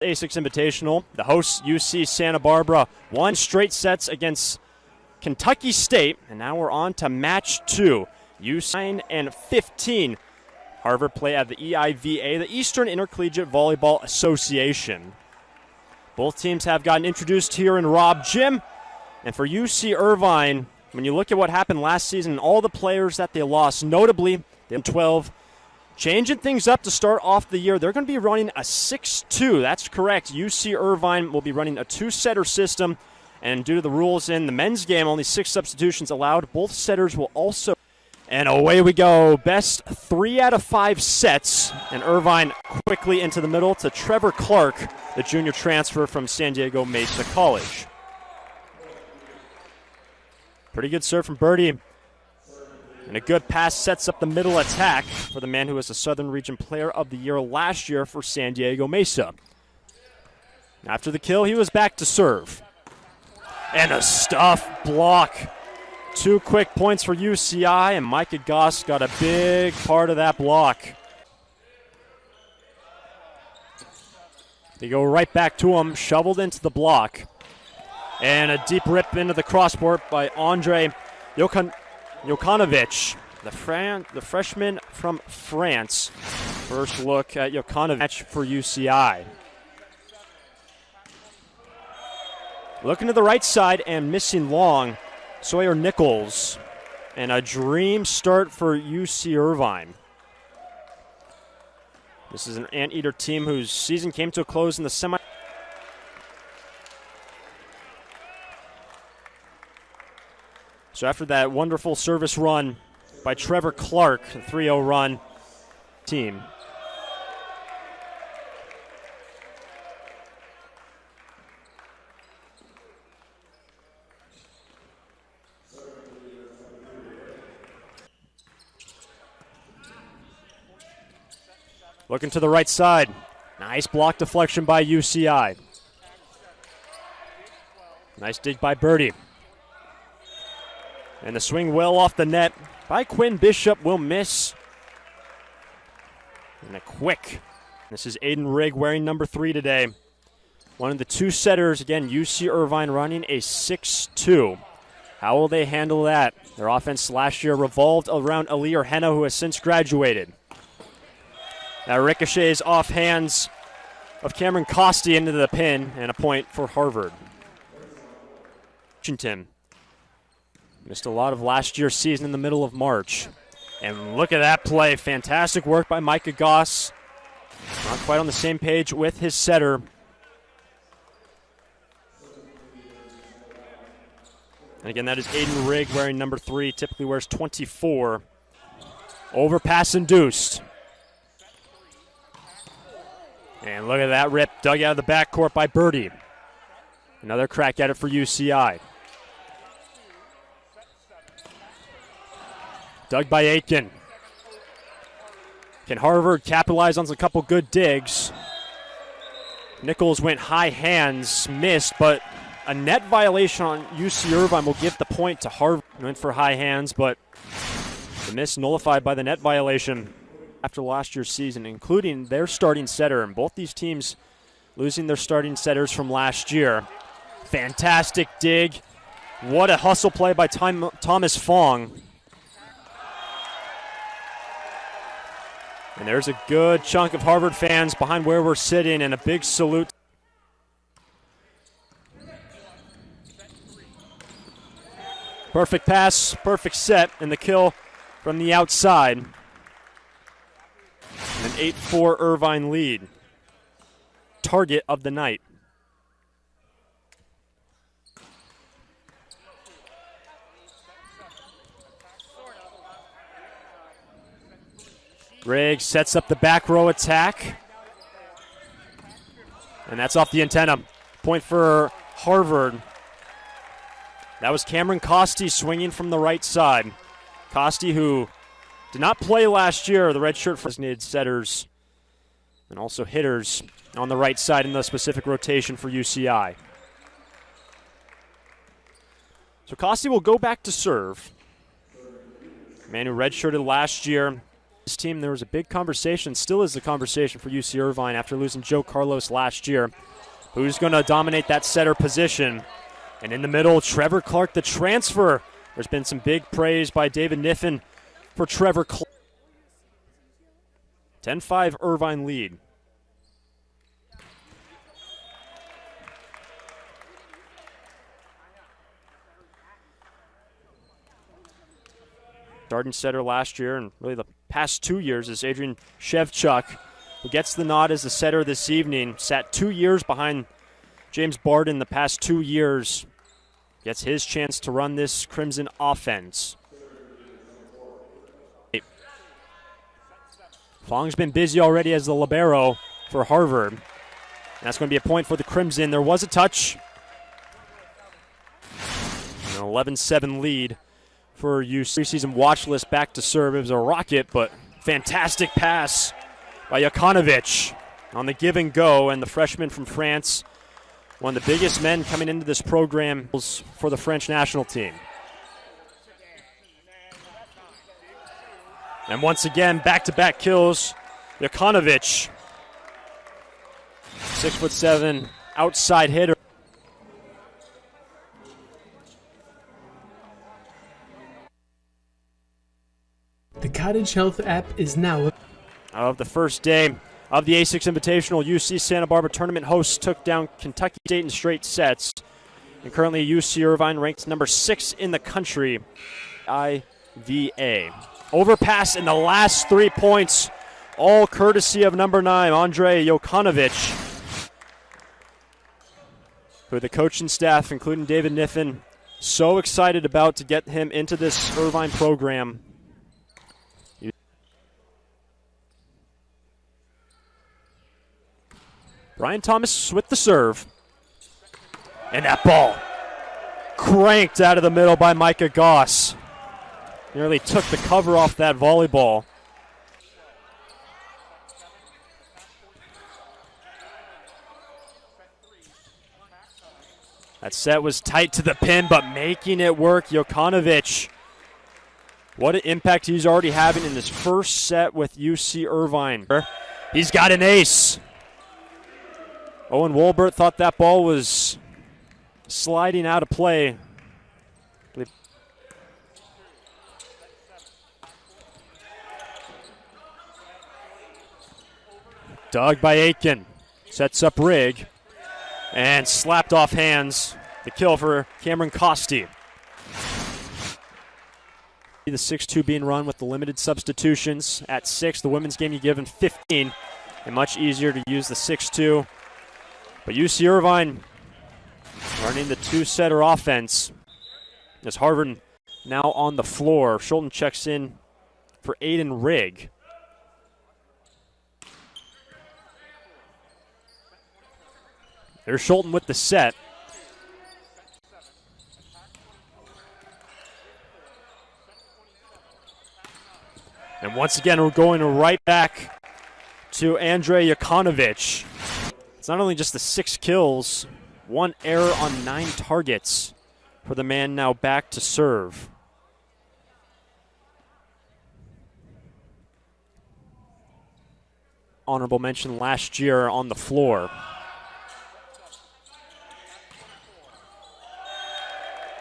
A6 Invitational. The hosts, UC Santa Barbara, won straight sets against Kentucky State, and now we're on to match two. UC 9 and 15. Harvard play at the EIVA, the Eastern Intercollegiate Volleyball Association. Both teams have gotten introduced here in Robb Gym, and for UC Irvine, when you look at what happened last season and all the players that they lost, notably the 12, changing things up to start off the year. They're going to be running a 6-2. That's correct. UC Irvine will be running a two-setter system, and due to the rules in the men's game, only 6 substitutions allowed. Both setters will also. And away we go. Best 3 out of 5 sets, and Irvine quickly into the middle to Trevor Clark, the junior transfer from San Diego Mesa College. Pretty good serve from Birdie. And a good pass sets up the middle attack for the man who was the Southern Region Player of the Year last year for San Diego Mesa. After the kill, he was back to serve. And a stuff block. 2 quick points for UCI, and Micah Goss got a big part of that block. They go right back to him, shoveled into the block. And a deep rip into the crosscourt by Andre Jokanovic, the freshman from France. First look at Jokanovic for UCI. Looking to the right side and missing long, Sawyer Nichols. And a dream start for UC Irvine. This is an Anteater team whose season came to a close in the semi. So after that wonderful service run by Trevor Clark, the 3-0 run team. Looking to the right side. Nice block deflection by UCI. Nice dig by Birdie. And the swing well off the net by Quinn Bishop will miss. And a quick. This is Aiden Rigg wearing number 3 today. One of the 2 setters, again, UC Irvine running a 6-2. How will they handle that? Their offense last year revolved around Alir Henna, who has since graduated. That ricochets off hands of Cameron Costi into the pin, and a point for Harvard. Washington missed a lot of last year's season in the middle of March. And look at that play. Fantastic work by Micah Goss. Not quite on the same page with his setter. And again, that is Aiden Rigg wearing number 3. Typically wears 24. Overpass induced. And look at that rip dug out of the backcourt by Birdie. Another crack at it for UCI. Dug by Aitken. Can Harvard capitalize on a couple good digs? Nichols went high hands, missed, but a net violation on UC Irvine will give the point to Harvard. Went for high hands, but the miss nullified by the net violation after last year's season, including their starting setter. And both these teams losing their starting setters from last year. Fantastic dig. What a hustle play by Thomas Fong. And there's a good chunk of Harvard fans behind where we're sitting, and a big salute. Perfect pass, perfect set, and the kill from the outside. An 8-4 Irvine lead. Target of the night. Riggs sets up the back row attack. And that's off the antenna. Point for Harvard. That was Cameron Costi swinging from the right side. Costi, who did not play last year, the red shirt for designated setters and also hitters on the right side in the specific rotation for UCI. So Costi will go back to serve. Man who redshirted last year. This team, there was a big conversation, still is the conversation for UC Irvine after losing Joe Carlos last year. Who's going to dominate that setter position? And in the middle, Trevor Clark, the transfer. There's been some big praise by David Niffen for Trevor Clark. 10-5 Irvine lead. Starting setter last year and really the past 2 years is Adrian Shevchuk, who gets the nod as the setter this evening. Sat 2 years behind James Barden the past 2 years. Gets his chance to run this Crimson offense. Fong's been busy already as the libero for Harvard. And that's going to be a point for the Crimson. There was a touch. An 11-7 lead for UC. Preseason watch list back to serve. It was a rocket, but fantastic pass by Jokanovic on the give and go. And the freshman from France, one of the biggest men coming into this program for the French national team. And once again, back-to-back kills. Jokanovic, 6'7", outside hitter. The Cottage Health app is now of the first day of the A6 Invitational. UC Santa Barbara tournament hosts took down Kentucky State in straight sets. And currently UC Irvine ranked number 6 in the country, IVA. Overpass in the last 3 points, all courtesy of number 9, Andrei Jokanovic, who the coaching staff, including David Niffen, so excited about to get him into this Irvine program. Brian Thomas with the serve. And that ball cranked out of the middle by Micah Goss. Nearly took the cover off that volleyball. That set was tight to the pin, but making it work, Jokanovic. What an impact he's already having in his first set with UC Irvine. He's got an ace. Owen Wolbert thought that ball was sliding out of play. Dug by Aiken. Sets up Rigg. And slapped off hands. The kill for Cameron Costi. The 6-2 being run with the limited substitutions. At 6, the women's game you give them 15. And much easier to use the 6-2. But UC Irvine running the two-setter offense. As Harvard now on the floor. Schulten checks in for Aiden Rigg. There's Schulten with the set. And once again, we're going right back to Andrei Jokanovic. It's not only just the 6 kills, 1 error on 9 targets for the man now back to serve. Honorable mention last year on the floor.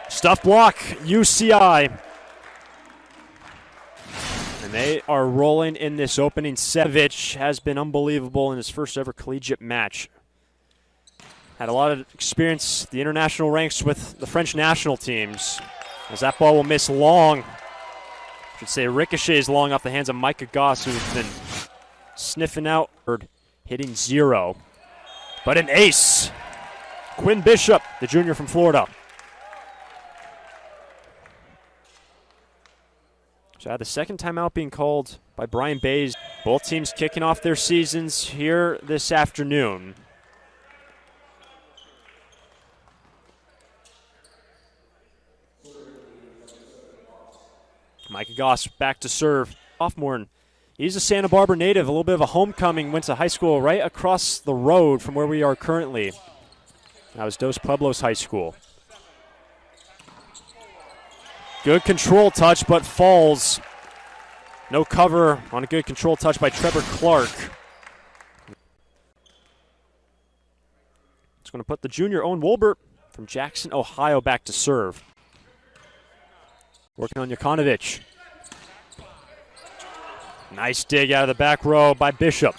Stuff block, UCI. And they are rolling in this opening set. Sevich has been unbelievable in his first ever collegiate match. Had a lot of experience, the international ranks with the French national teams. As that ball will miss long. I should say ricochets long off the hands of Micah Goss, who's been sniffing out, hitting 0. But an ace. Quinn Bishop, the junior from Florida. So the second timeout being called by Brian Bays. Both teams kicking off their seasons here this afternoon. Micah Goss back to serve. Sophomore, and he's a Santa Barbara native, a little bit of a homecoming, went to high school right across the road from where we are currently. That was Dos Pueblos High School. Good control touch, but falls. No cover on a good control touch by Trevor Clark. It's going to put the junior Owen Wolbert from Jackson, Ohio, back to serve. Working on Jokanovic. Nice dig out of the back row by Bishop.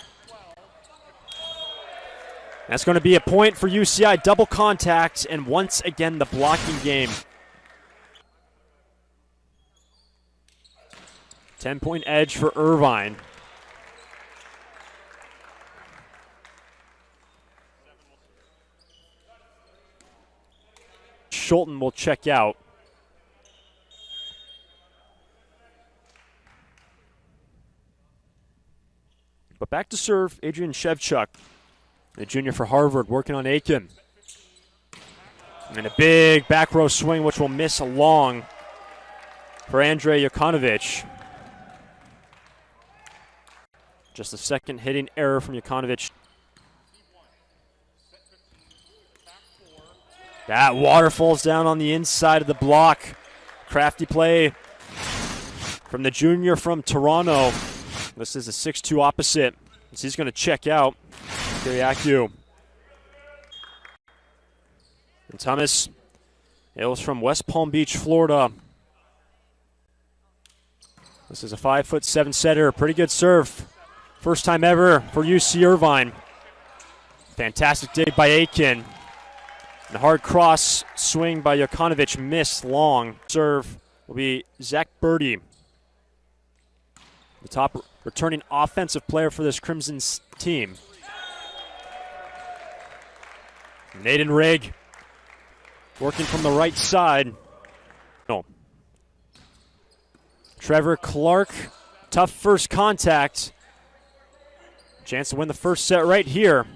That's going to be a point for UCI. Double contact, and once again the blocking game. 10-point edge for Irvine. Schulten will check out. But back to serve, Adrian Shevchuk, the junior for Harvard, working on Aiken. And a big back row swing, which will miss long for Andrei Jokanovic. Just a second hitting error from Jokanovic. That water falls down on the inside of the block. Crafty play from the junior from Toronto. This is a 6-2 opposite. As he's going to check out. Kiriakou. And Thomas hails from West Palm Beach, Florida. This is a 5'7" setter. Pretty good serve. First time ever for UC Irvine. Fantastic dig by Aiken. And a hard cross swing by Jokanovic missed long. Serve will be Zach Birdie. The top returning offensive player for this Crimson's team. Naden Rigg working from the right side. No. Trevor Clark, tough first contact. Chance to win the first set right here.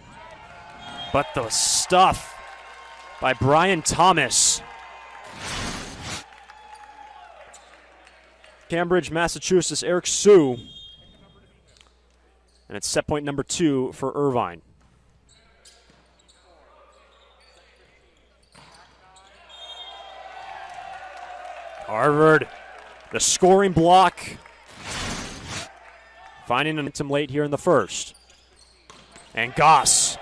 But the stuff by Brian Thomas. Cambridge, Massachusetts, Eric Sue. And it's set point number 2 for Irvine. Harvard, the scoring block. Finding momentum late here in the first. And Goss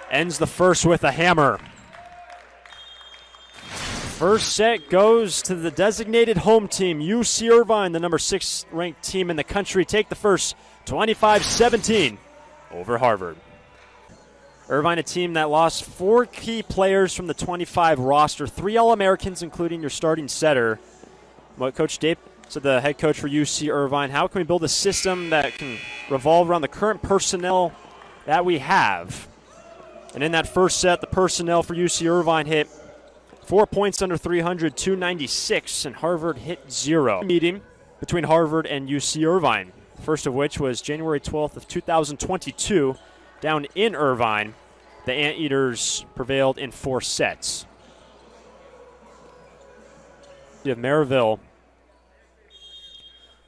ends the first with a hammer. First set goes to the designated home team, UC Irvine, the number 6 ranked team in the country. Take the first 25-17 over Harvard. Irvine, a team that lost 4 key players from the 25 roster, 3 All-Americans, including your starting setter. What Coach Dave said, the head coach for UC Irvine, how can we build a system that can revolve around the current personnel that we have? And in that first set, the personnel for UC Irvine hit 4 points under 300, 296, and Harvard hit 0. Meeting between Harvard and UC Irvine, first of which was January 12th of 2022 down in Irvine. The Anteaters prevailed in 4 sets. You have Maryville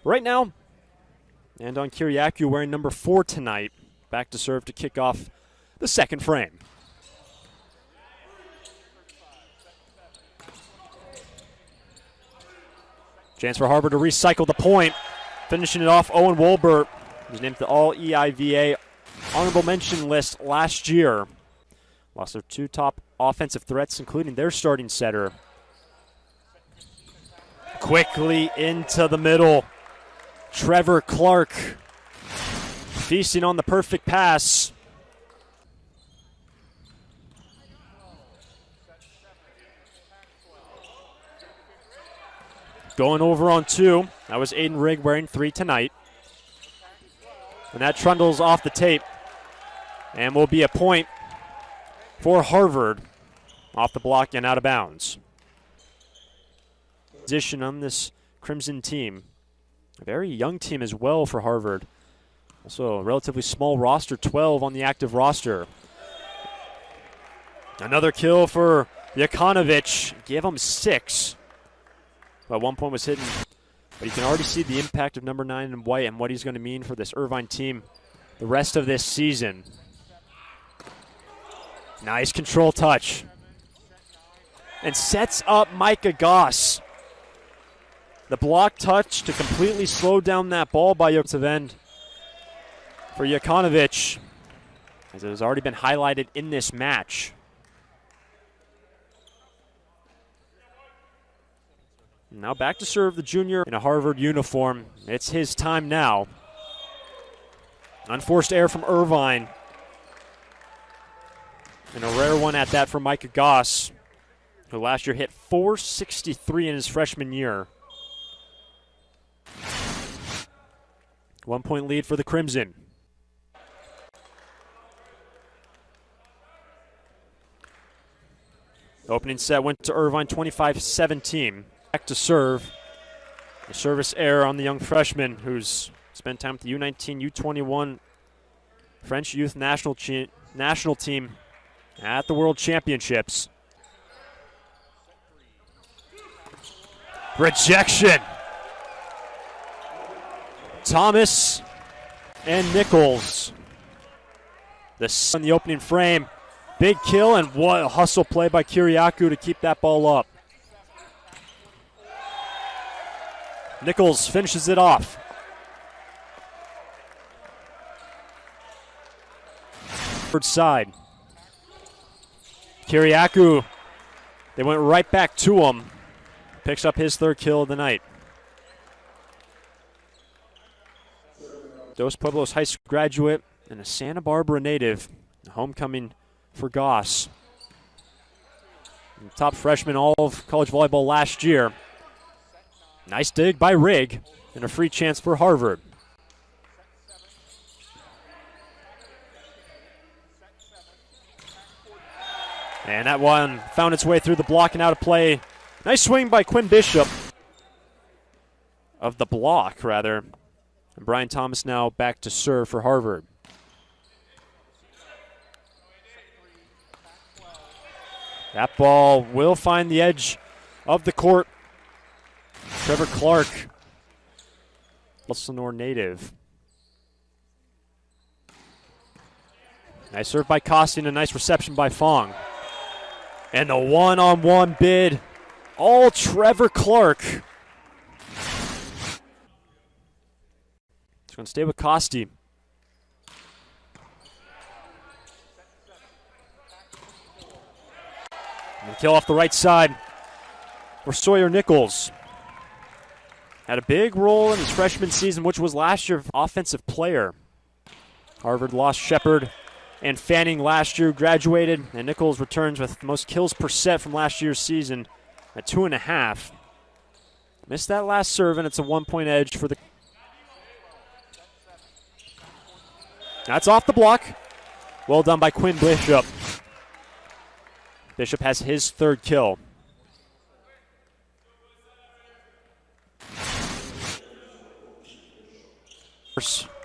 right now, and on Kiriakou wearing number 4 tonight, back to serve to kick off the second frame. Chance for Harvard to recycle the point. Finishing it off, Owen Wolbert. He was named to the All-EIVA honorable mention list last year. Lost their 2 top offensive threats, including their starting setter. Quickly into the middle. Trevor Clark feasting on the perfect pass. Going over on 2. That was Aiden Rigg wearing 3 tonight. And that trundles off the tape. And will be a point for Harvard off the block and out of bounds. Position on this Crimson team. A very young team as well for Harvard. Also a relatively small roster, 12 on the active roster. Another kill for Jokanovic. Gave him 6. But 1 point was hidden. But you can already see the impact of number 9 in white and what he's going to mean for this Irvine team the rest of this season. Nice control touch. And sets up Micah Goss. The block touch to completely slow down that ball by Jokic end for Jokanovic, as it has already been highlighted in this match. Now back to serve the junior in a Harvard uniform. It's his time now. Unforced error from Irvine. And a rare one at that for Micah Goss, who last year hit .463 in his freshman year. 1 point lead for the Crimson. Opening set went to Irvine 25-17. Back to serve. A service error on the young freshman who's spent time with the U19, U21 French youth national team at the World Championships. Rejection. Thomas and Nichols. This in the opening frame. Big kill, and what a hustle play by Kyriakou to keep that ball up. Nichols finishes it off. Third side. Kyriakou, they went right back to him. Picks up his third kill of the night. Dos Pueblos High School graduate and a Santa Barbara native. Homecoming for Goss. And top freshman all of college volleyball last year. Nice dig by Rigg and a free chance for Harvard. And that one found its way through the block and out of play. Nice swing by Quinn Bishop. Of the block, rather. And Brian Thomas now back to serve for Harvard. That ball will find the edge of the court. Trevor Clark, Elsinore native. Nice serve by Costin, a nice reception by Fong. And the one-on-one bid, all Trevor Clark. It's going to stay with Costi. And kill off the right side for Sawyer Nichols. Had a big role in his freshman season, which was last year's offensive player. Harvard lost Shepard and Fanning last year, graduated, and Nichols returns with the most kills per set from last year's season at 2.5. Missed that last serve, and it's a 1 point edge for the. That's off the block. Well done by Quinn Bishop. Bishop has his third kill.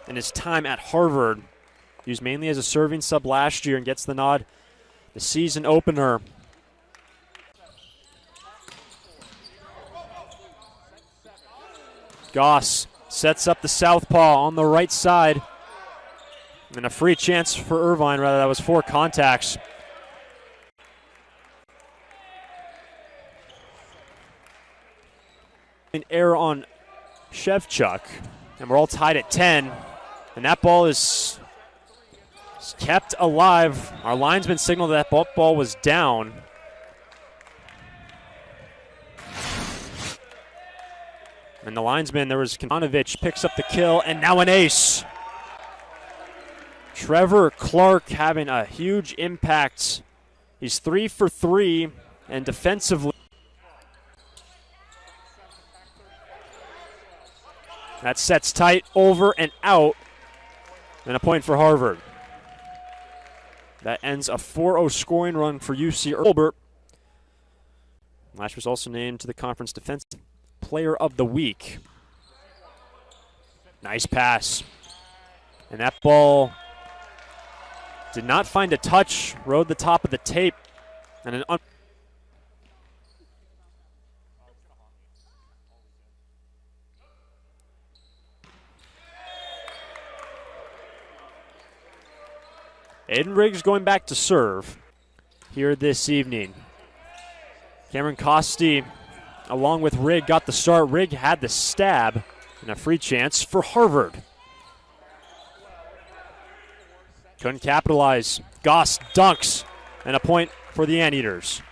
In his time at Harvard, used mainly as a serving sub last year and gets the nod. The season opener. Goss sets up the southpaw on the right side. And a free chance for Irvine, rather, that was 4 contacts. An error on Shevchuk. And we're all tied at 10. And that ball is kept alive. Our linesman signaled that ball was down. And the linesman, there was Kanovich, picks up the kill, and now an ace. Trevor Clark having a huge impact. He's 3 for 3, and defensively. That sets tight, over and out, and a point for Harvard. That ends a 4-0 scoring run for UC Earlbert. Lash was also named to the Conference Defensive Player of the Week. Nice pass. And that ball did not find a touch, rode the top of the tape, and an Aiden Riggs going back to serve here this evening. Cameron Costi along with Rigg, got the start. Rigg had the stab and a free chance for Harvard. Couldn't capitalize. Goss dunks and a point for the Anteaters.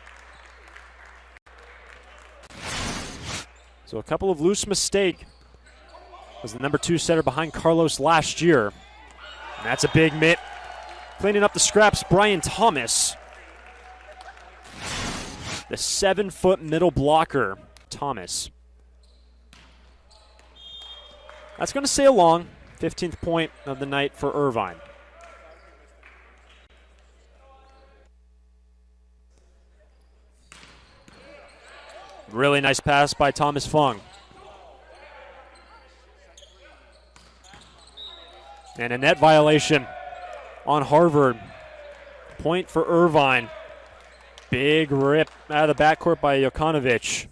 So a couple of loose mistakes. Was the number 2 setter behind Carlos last year. And that's a big mitt. Cleaning up the scraps, Brian Thomas. The 7-foot middle blocker, Thomas. That's going to sail along. 15th point of the night for Irvine. Really nice pass by Thomas Fung. And a net violation on Harvard. Point for Irvine. Big rip out of the backcourt by Jokanovic.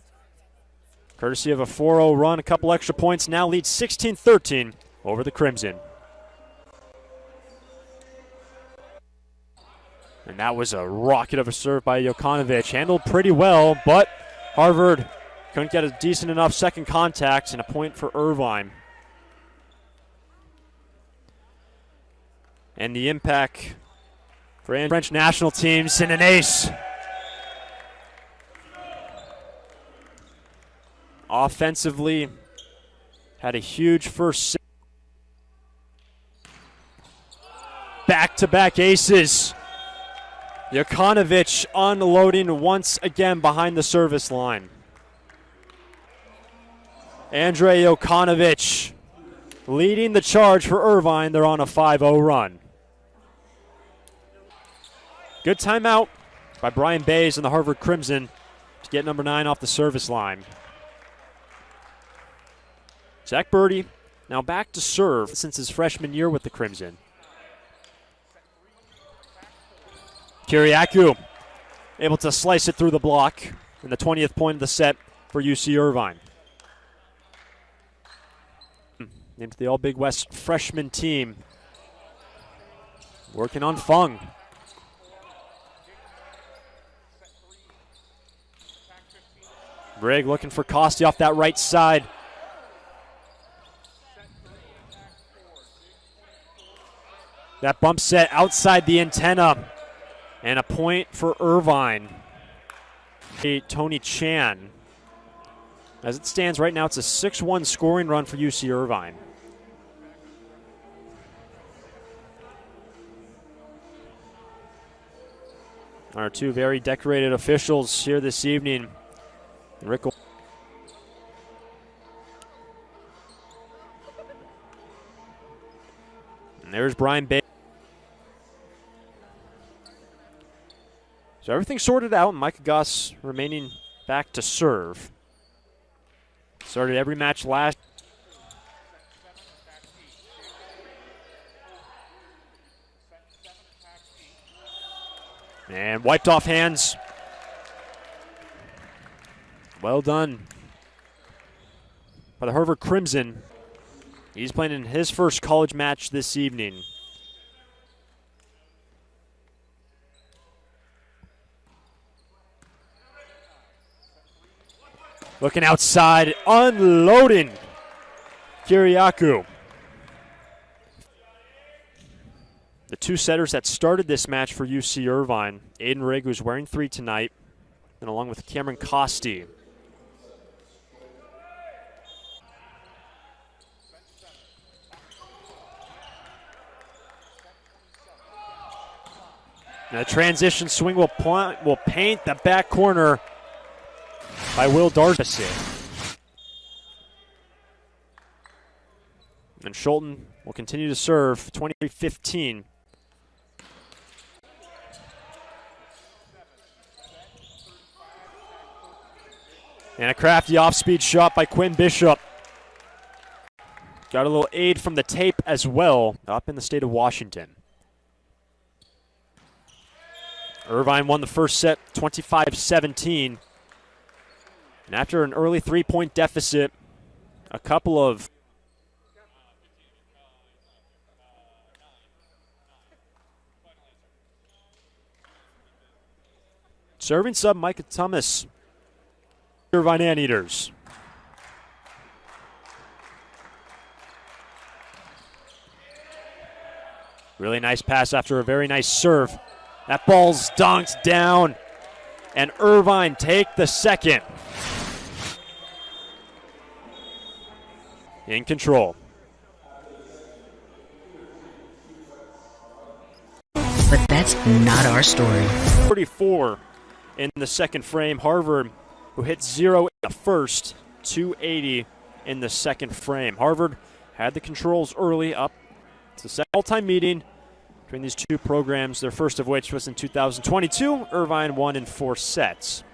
Courtesy of a 4-0 run, a couple extra points, now leads 16-13 over the Crimson. And that was a rocket of a serve by Jokanovic. Handled pretty well, but Harvard couldn't get a decent enough second contact, and a point for Irvine. And the impact for French national teams and an ace. Offensively, had a huge first set. Back-to-back aces. Jokanovic unloading once again behind the service line. Andrei Jokanovic leading the charge for Irvine. They're on a 5-0 run. Good timeout by Brian Bays and the Harvard Crimson to get number 9 off the service line. Zach Birdie now back to serve since his freshman year with the Crimson. Kiriakou able to slice it through the block in the 20th point of the set for UC Irvine. Into the All-Big West freshman team. Working on Fung. Rigg looking for Costi off that right side. That bump set outside the antenna. And a point for Irvine. Tony Chan. As it stands right now, it's a 6-1 scoring run for UC Irvine. Our two very decorated officials here this evening. Rick. And there's Brian Bay. So everything sorted out. Micah Goss remaining back to serve. Started every match last. And wiped off hands. Well done by the Harvard Crimson. He's playing in his first college match this evening. Looking outside, unloading Kiriakou. The two setters that started this match for UC Irvine, Aiden Rigg, who's wearing 3 tonight, and along with Cameron Costi. And a transition swing will paint the back corner by Will Darcy. And Schulten will continue to serve, 23-15. And a crafty off-speed shot by Quinn Bishop. Got a little aid from the tape as well, up in the state of Washington. Irvine won the first set, 25-17. And after an early 3-point deficit, a couple of serving sub Micah Thomas Irvine Anteaters. Really nice pass after a very nice serve. That ball's dunked down, and Irvine take the second. In control. But that's not our story. 34 in the second frame. Harvard, who hit 0 in the first, 280 in the second frame. Harvard had the controls early up. It's the second all-time meeting between these two programs, their first of which was in 2022. Irvine won in 4 sets.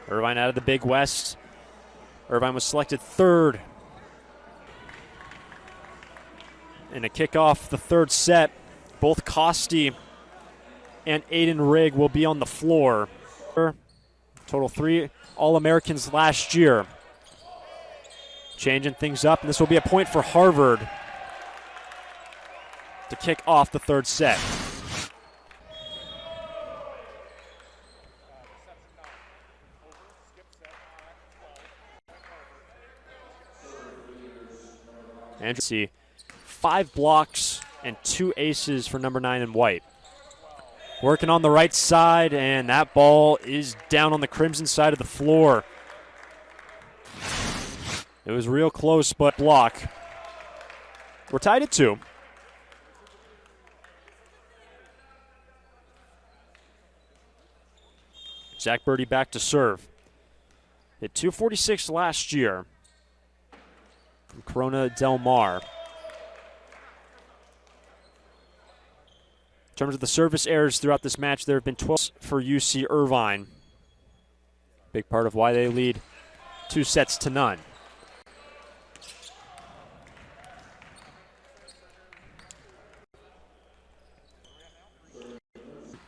Irvine out of the Big West. Irvine was selected third in a kickoff the third set. Both Costi and Aiden Rigg will be on the floor. Total 3 All-Americans last year. Changing things up, and this will be a point for Harvard to kick off the third set. And see 5 blocks and 2 aces for number 9 in white. Working on the right side, and that ball is down on the crimson side of the floor. It was real close, but block. We're tied at 2. Zach Birdie back to serve. Hit 246 last year from Corona Del Mar. In terms of the service errors throughout this match, there have been 12 for UC Irvine. Big part of why they lead 2 sets to none.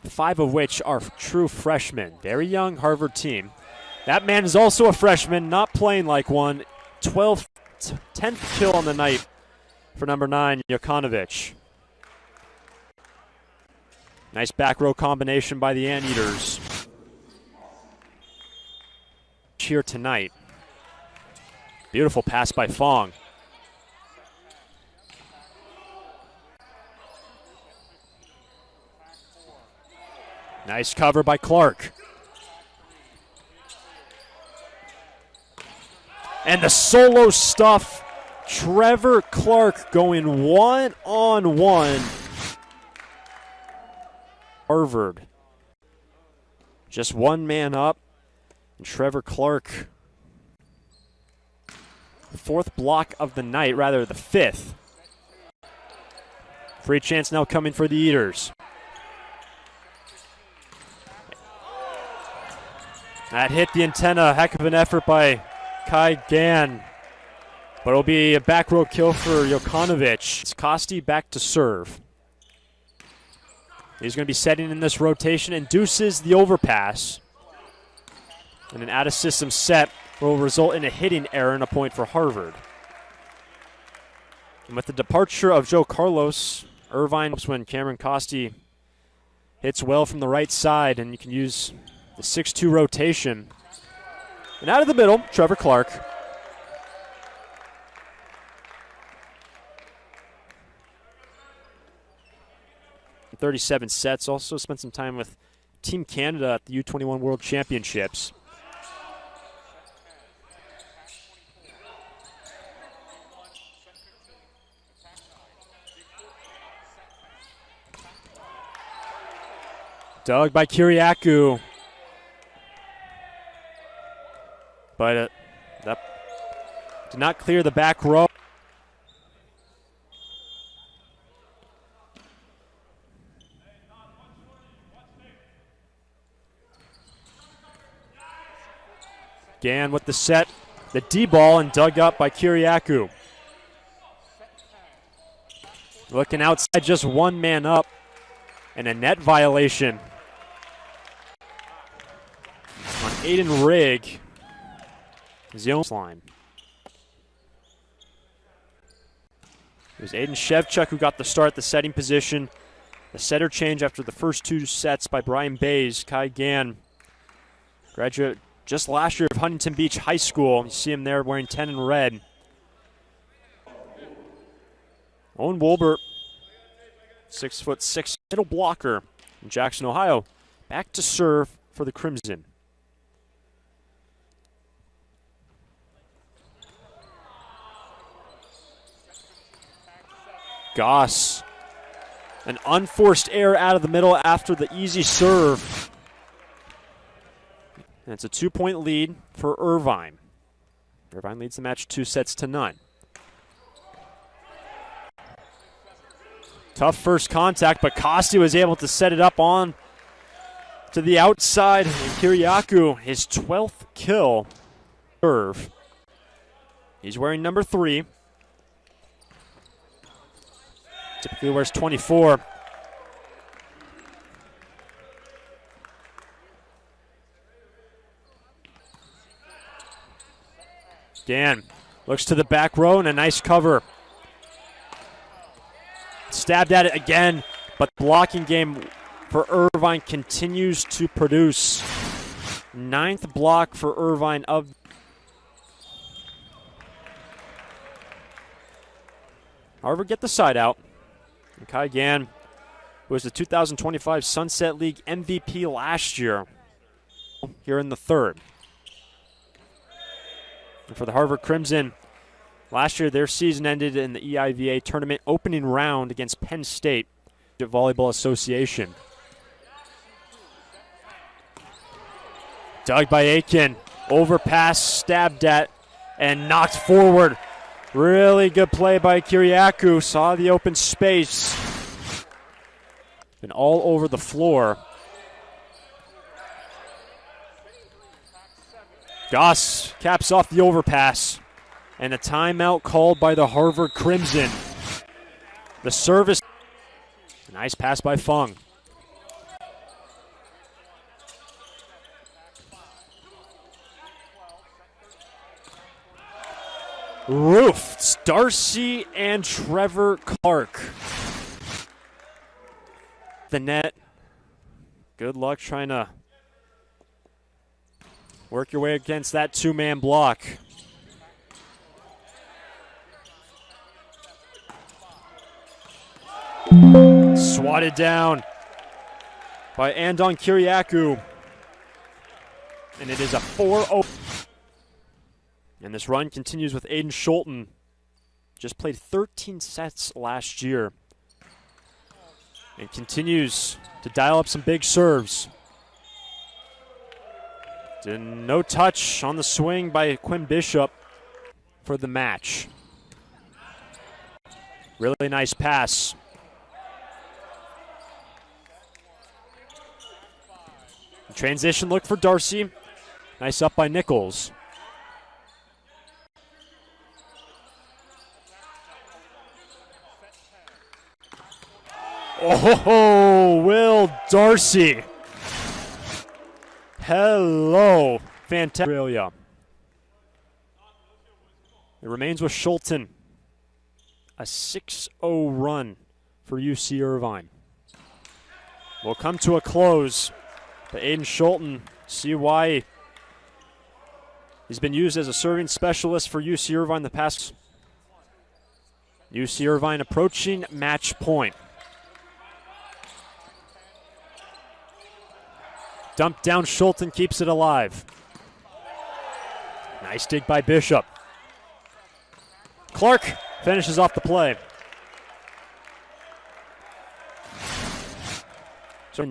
Five of which are true freshmen. Very young Harvard team. That man is also a freshman, not playing like one. 10th kill on the night for number 9, Jokanovic. Nice back row combination by the Anteaters here tonight. Beautiful pass by Fong. Nice cover by Clark. And the solo stuff. Trevor Clark going one-on-one. Harvard. Just one man up. And Trevor Clark. The 4th block of the night, rather the 5th. Free chance now coming for the Eaters. That hit the antenna. Heck of an effort by Kai Gan. But it'll be a back row kill for Jokanovic. It's Costi back to serve. He's going to be setting in this rotation, induces the overpass. And an out-of-system set will result in a hitting error and a point for Harvard. And with the departure of Joe Carlos, Irvine helps when Cameron Costi hits well from the right side, and you can use the 6-2 rotation. And out of the middle, Trevor Clark. 37 sets. Also spent some time with Team Canada at the U21 World Championships. Dug by Kiriakou. But that did not clear the back row. Gan with the set, the D ball, and dug up by Kiriakou. Looking outside, just one man up, and a net violation on Aiden Rigg. Zone line. It was Aiden Shevchuk who got the start, the setting position. The setter change after the first 2 sets by Brian Bays. Kai Gan, graduate just last year of Huntington Beach High School. You see him there wearing 10 in red. Owen Wolbert, 6'6", middle blocker in Jackson, Ohio. Back to serve for the Crimson. Goss, an unforced error out of the middle after the easy serve. And it's a 2-point lead for Irvine. Irvine leads the match 2-0. Tough first contact, but Costi was able to set it up on to the outside. And Kiriakou, his 12th kill. Serve. He's wearing number 3. Typically wears 24. Dan looks to the back row and a nice cover. Stabbed at it again, but blocking game for Irvine continues to produce. 9th block for Irvine of. Harvard get the side out. And Kai Gann, who was the 2025 Sunset League MVP last year, here in the 3rd. And for the Harvard Crimson, last year their season ended in the EIVA tournament opening round against Penn State Volleyball Association. Dug by Aiken, overpass, stabbed at, and knocked forward. Really good play by Kiriakou, saw the open space. Been all over the floor. Goss caps off the overpass. And a timeout called by the Harvard Crimson. The service. Nice pass by Fung. Roofed. Darcy and Trevor Clark. The net. Good luck trying to work your way against that 2-man block. Swatted down by Andon Kiriakou. And it is a 4-0. And this run continues with Aiden Schulten. Just played 13 sets last year. And continues to dial up some big serves. No touch on the swing by Quinn Bishop for the match. Really nice pass. Transition look for Darcy. Nice up by Nichols. Oh, Will Darcy. Hello. Fantastic. It remains with Schulten. A 6-0 run for UC Irvine. We'll come to a close. But Aiden Schulten, see why he's been used as a serving specialist for UC Irvine the past. UC Irvine approaching match point. Dumped down, Schulten keeps it alive. Nice dig by Bishop. Clark finishes off the play.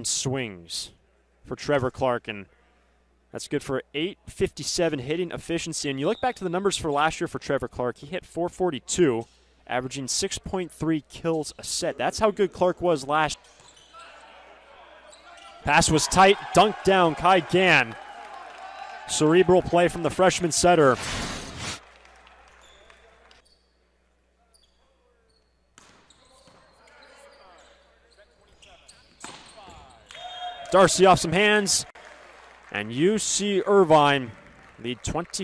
Swings for Trevor Clark, and that's good for 857 hitting efficiency. And you look back to the numbers for last year for Trevor Clark, he hit 442, averaging 6.3 kills a set. That's how good Clark was last. Pass was tight, dunked down, Kai Gann. Cerebral play from the freshman setter. Darcy off some hands, and UC Irvine lead 20.